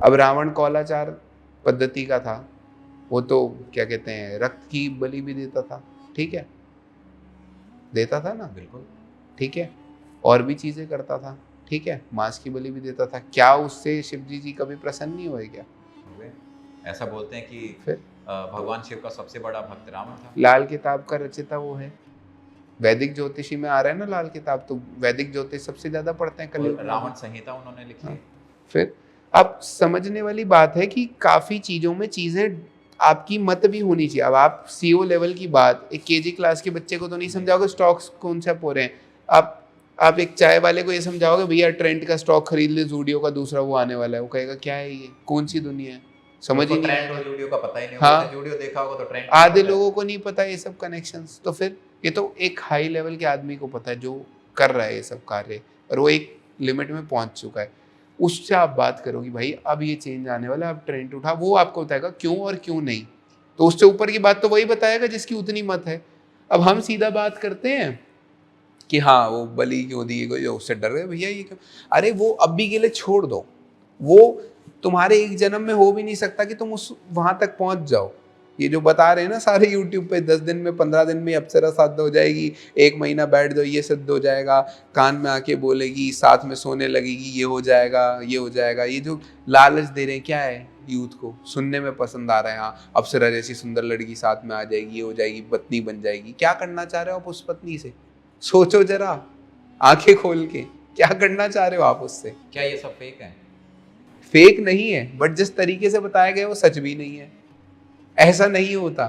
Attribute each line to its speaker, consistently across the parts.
Speaker 1: अब रावण कौलाचार पद्धति का था, वो तो क्या कहते हैं रक्त की बलि भी देता था, ठीक है, देता था ना,
Speaker 2: बिल्कुल।
Speaker 1: ठीक है, और भी चीजें करता था, ठीक है, मांस की बलि भी देता था। क्या उससे शिव जी कभी प्रसन्न नहीं हुए क्या?
Speaker 2: हुए। ऐसा बोलते हैं कि
Speaker 1: फिर
Speaker 2: भगवान शिव का सबसे बड़ा भक्त रावण था।
Speaker 1: लाल किताब का रचयिता वो है, वैदिक ज्योतिषी में आ रहा है ना लाल किताब, तो वैदिक ज्योतिष सबसे ज्यादा पढ़ते हैं
Speaker 2: और
Speaker 1: कलयुग में अभी।
Speaker 2: रावण संहिता उन्होंने लिखी
Speaker 1: हाँ,
Speaker 2: है।
Speaker 1: फिर अब समझने वाली बात है कि काफी चीजों में चीजें आपकी मत भी होनी चाहिए। अब आप सीओ लेवल की बात एक केजी क्लास के बच्चे को तो नहीं समझाओगे स्टॉक्स कौन से हो रहे हैं। आप एक चाय वाले को ये समझाओगे भैया ट्रेंड का स्टॉक खरीद ले, जूडियो का दूसरा वो आने वाला है, वो कहेगा क्या है ये, कौन सी दुनिया है, समझ
Speaker 2: उसको
Speaker 1: ही नहीं
Speaker 2: ट्रेंड और
Speaker 1: आएगा।
Speaker 2: जूडियो का पता ही नहीं होगा। उसने
Speaker 1: हाँ,
Speaker 2: जूडियो देखा होगा तो ट्रेंड का नहीं
Speaker 1: आधे
Speaker 2: पता है।
Speaker 1: लोगों को नहीं पता ये सब कनेक्शंस, तो फिर ये तो एक हाई लेवल के आदमी को पता है जो कर रहा है ये सब कार्य, और वो एक लिमिट में पहुंच चुका है। उससे आप बात करोगे भाई अब ये चेंज आने वाला है, अब ट्रेंड उठा, वो आपको बताएगा क्यों और क्यों नहीं। तो उससे ऊपर की बात तो वही बताएगा जिसकी उतनी मत है। अब हम सीधा बात करते हैं कि हाँ वो बलि क्यों दी गई, उससे डर गए भैया ये क्यों। अरे वो अभी के लिए छोड़ दो, वो तुम्हारे एक जन्म में हो भी नहीं सकता कि तुम उस वहां तक पहुंच जाओ। ये जो बता रहे हैं ना सारे यूट्यूब पे 10 दिन में 15 दिन में अप्सरा साध हो जाएगी, 1 महीना बैठ दो ये सिद्ध हो जाएगा, कान में आके बोलेगी, साथ में सोने लगेगी, ये हो जाएगा ये हो जाएगा, ये जो लालच दे रहे हैं क्या है यूथ को, सुनने में पसंद आ रहा है। हाँ अप्सरा जैसी सुंदर लड़की साथ में आ जाएगी, ये हो जाएगी, पत्नी बन जाएगी। क्या करना चाह रहे हो आप उस पत्नी से, सोचो जरा आंखें खोल के, क्या करना चाह रहे हो आप उससे।
Speaker 2: क्या ये सब फेक है?
Speaker 1: फेक नहीं है, बट जिस तरीके से बताया गया वो सच भी नहीं है, ऐसा नहीं होता।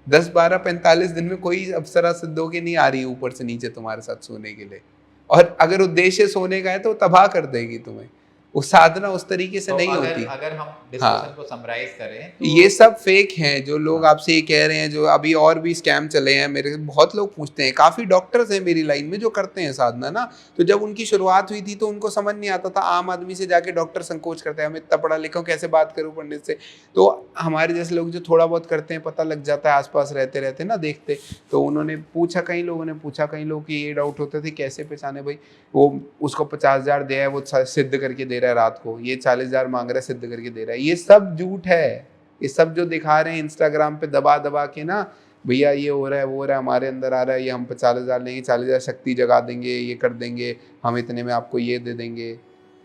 Speaker 1: 10 12 45 दिन में कोई अप्सरा सिद्ध होके नहीं आ रही है ऊपर से नीचे तुम्हारे साथ सोने के लिए, और अगर उद्देश्य सोने का है तो तबाह कर देगी तुम्हें। वो साधना उस तरीके से
Speaker 2: तो
Speaker 1: नहीं
Speaker 2: अगर
Speaker 1: होती।
Speaker 2: अगर हम डिस्कशन
Speaker 1: हाँ
Speaker 2: को समराइज करें तो
Speaker 1: ये सब फेक हैं जो लोग
Speaker 2: हाँ,
Speaker 1: आपसे ये कह रहे हैं, जो अभी और भी स्कैम चले हैं। मेरे से बहुत लोग पूछते हैं, काफ़ी डॉक्टर्स हैं मेरी लाइन में जो करते हैं साधना ना। तो जब उनकी शुरुआत हुई थी तो उनको समझ नहीं आता था, आम आदमी से जाके डॉक्टर संकोच करते हैं, हम इतना पढ़ा लिखा हूँ कैसे बात करूँ पंडित से। तो हमारे जैसे लोग जो थोड़ा बहुत करते हैं, पता लग जाता है आसपास रहते रहते ना देखते। तो उन्होंने पूछा, कई लोगों ने पूछा, कई लोग की ये डाउट होते थे कैसे पहचाने भाई, वो उसको 50,000 दिया है वो सिद्ध करके दे रहा है रात को, ये 40,000 मांग रहा है सिद्ध करके दे रहा है। ये सब झूठ है। ये सब जो दिखा रहे हैं इंस्टाग्राम पे दबा दबा के ना, भैया ये हो रहा है वो हो रहा है हमारे अंदर आ रहा है, ये हम 50,000 लेंगे, 40,000 शक्ति जगा देंगे, ये कर देंगे, हम इतने में आपको ये दे देंगे।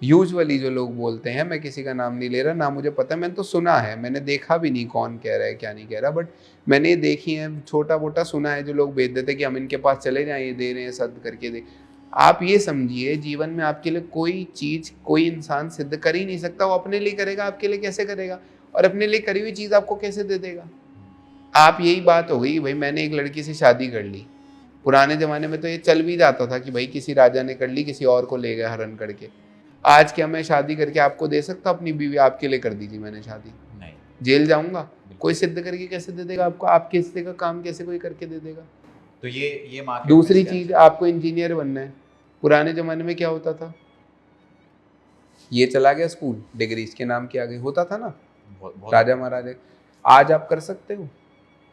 Speaker 1: यूजुअली जो लोग बोलते हैं, मैं किसी का नाम नहीं ले रहा ना, मुझे पता है, मैंने तो सुना है, मैंने देखा भी नहीं कौन कह रहा है क्या नहीं कह रहा, बट मैंने देखी है, छोटा मोटा सुना है जो लोग भेज देते कि हम इनके पास चले जाएं, ये दे रहे हैं सद करके दे। आप ये समझिए जीवन में आपके लिए कोई चीज कोई इंसान सिद्ध कर ही नहीं सकता। वो अपने लिए करेगा, आपके लिए कैसे करेगा, और अपने लिए करी हुई चीज आपको कैसे दे देगा। आप यही बात हो गई भाई, मैंने एक लड़की से शादी कर ली। पुराने जमाने में तो ये चल भी जाता था कि भाई किसी राजा ने कर ली, किसी और को ले गया हरण करके। आज क्या मैं शादी करके आपको दे सकता अपनी बीवी, आपके लिए कर दीजिए मैंने शादी,
Speaker 2: नहीं,
Speaker 1: जेल जाऊंगा।
Speaker 2: बिल्कुल।
Speaker 1: कोई सिद्ध करके कैसे दे देगा आपको, आपके हिस्से का काम कैसे कोई करके दे देगा।
Speaker 2: तो ये मार्केट में
Speaker 1: दूसरी
Speaker 2: स्कैम
Speaker 1: चीज,
Speaker 2: चल रहा
Speaker 1: आपको इंजीनियर बनना है। पुराने जमाने में क्या होता था, ये चला गया स्कूल, डिग्री इसके नाम की आ गई, होता था ना
Speaker 2: है। बहुत
Speaker 1: राजा महाराजा। आज आप कर सकते हो,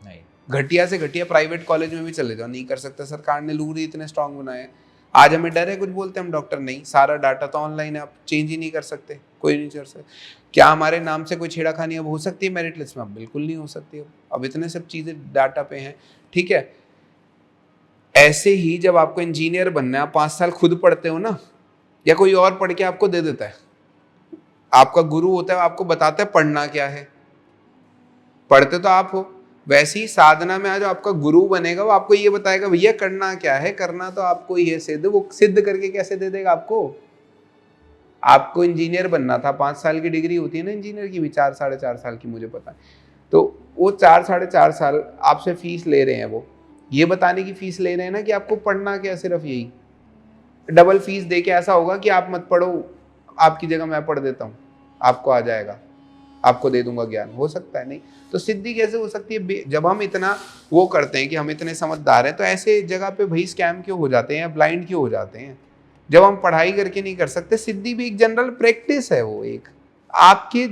Speaker 2: नहीं।
Speaker 1: घटिया से घटिया प्राइवेट कॉलेज में भी चले जाओ, नहीं कर सकते। सरकार ने रूल ही इतने स्ट्रांग बनाए हैं। आज हमें डर है कुछ बोलते हम डॉक्टर नहीं, सारा डाटा तो ऑनलाइन है, आप चेंज ही नहीं कर सकते, कोई नहीं कर सकता। क्या हमारे नाम से कोई छेड़ाखानी अब हो सकती है मेरिट लिस्ट में? अब बिल्कुल नहीं हो सकती। अब इतने सब चीज़ें डाटा पे हैं, ठीक है। ऐसे ही जब आपको इंजीनियर बनना है, आप 5 साल खुद पढ़ते हो ना, या कोई और पढ़ के आपको दे देता है। आपका गुरु होता है, आपको बताता है पढ़ना क्या है, पढ़ते तो आप हो। वैसे ही साधना में आज आपका गुरु बनेगा, वो आपको ये बताएगा भैया करना क्या है, करना तो आपको ही है सिद्ध। वो सिद्ध करके कैसे दे देगा आपको। आपको इंजीनियर बनना था, 5 साल की डिग्री होती है ना इंजीनियर की भी, 4 4.5 साल की मुझे पता है। तो वो 4 4.5 साल आपसे फीस ले रहे हैं, वो ये बताने की फीस ले रहे हैं ना कि आपको पढ़ना क्या, सिर्फ यही। डबल फीस दे के ऐसा होगा कि आप मत पढ़ो, आपकी जगह मैं पढ़ देता हूँ, आपको आ जाएगा, आपको दे दूंगा ज्ञान। हो सकता है नहीं। तो सिद्धि कैसे हो सकती है जब हम इतना वो करते हैं कि हम इतने समझदार हैं। तो ऐसे जगह पे भाई स्कैम क्यों हो जाते हैं, ब्लाइंड क्यों हो जाते हैं। जब हम पढ़ाई करके नहीं कर सकते, सिद्धि भी एक जनरल प्रैक्टिस है, वो एक आपकी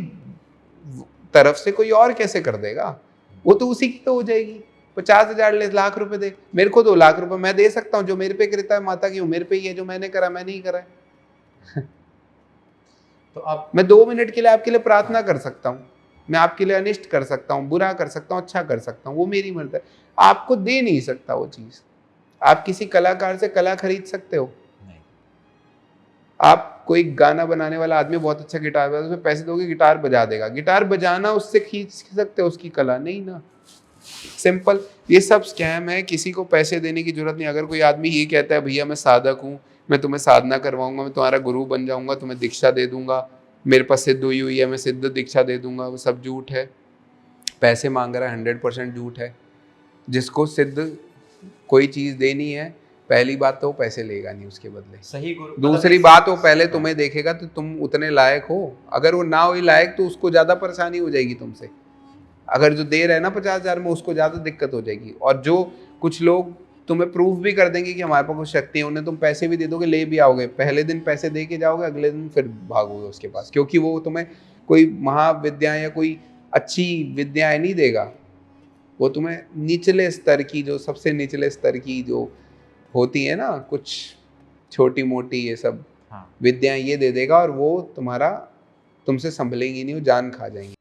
Speaker 1: तरफ से कोई और कैसे कर देगा। वो तो उसी की तो हो जाएगी। 50,000 ले, लाख रुपए दे, मेरे को 2 लाख रुपए मैं दे सकता हूँ। जो मेरे पे कृपा है माता की वो मेरे पे ही है, जो मैंने करा मैंने ही करा है।
Speaker 2: तो आप
Speaker 1: मैं 2 मिनट के लिए आपके लिए प्रार्थना कर सकता हूँ, मैं आपके लिए अनिष्ट कर सकता हूँ, बुरा कर सकता हूँ, अच्छा कर सकता हूँ, वो मेरी मर्जी है। आपको दे नहीं सकता वो चीज। आप किसी कलाकार से कला खरीद सकते हो?
Speaker 2: नहीं।
Speaker 1: आप कोई गाना बनाने वाला आदमी बहुत अच्छा गिटार बजा, उसमें पैसे दोगे गिटार बजा देगा, गिटार बजाना उससे खींच सकते हो उसकी कला? नहीं ना। सिंपल। ये सब स्कैम है, किसी को पैसे देने की जरूरत नहीं। अगर कोई आदमी ये कहता है भैया मैं साधक हूँ, मैं तुम्हें साधना करवाऊंगा, मैं तुम्हारा गुरु बन जाऊंगा, तुम्हें दीक्षा दे दूंगा, मेरे पास सिद्ध हुई है, मैं सिद्ध दीक्षा दे दूंगा, वो सब झूठ है। पैसे मांग रहा है 100% झूठ है। जिसको सिद्ध कोई चीज़ देनी है, पहली बात तो वो पैसे लेगा नहीं उसके बदले।
Speaker 2: सही गुरु
Speaker 1: दूसरी बात, वो पहले तुम्हें देखेगा तो तुम उतने लायक हो। अगर वो ना हो लायक तो उसको ज़्यादा परेशानी हो जाएगी तुमसे। अगर जो दे रहे हैं ना 50,000 में, उसको ज़्यादा दिक्कत हो जाएगी। और जो कुछ लोग तुम्हें प्रूफ भी कर देंगे कि हमारे पास कुछ शक्ति है, उन्हें तुम पैसे भी दे दोगे, ले भी आओगे, पहले दिन पैसे दे के जाओगे, अगले दिन फिर भागोगे उसके पास, क्योंकि वो तुम्हें कोई महाविद्या या कोई अच्छी विद्याएं नहीं देगा। वो तुम्हें निचले स्तर की, जो सबसे निचले स्तर की जो होती है ना, कुछ छोटी मोटी ये सब
Speaker 2: हाँ।
Speaker 1: विद्याएं ये दे देगा, और वो तुमसे संभलेंगी नहीं, वो जान खा जाएंगी।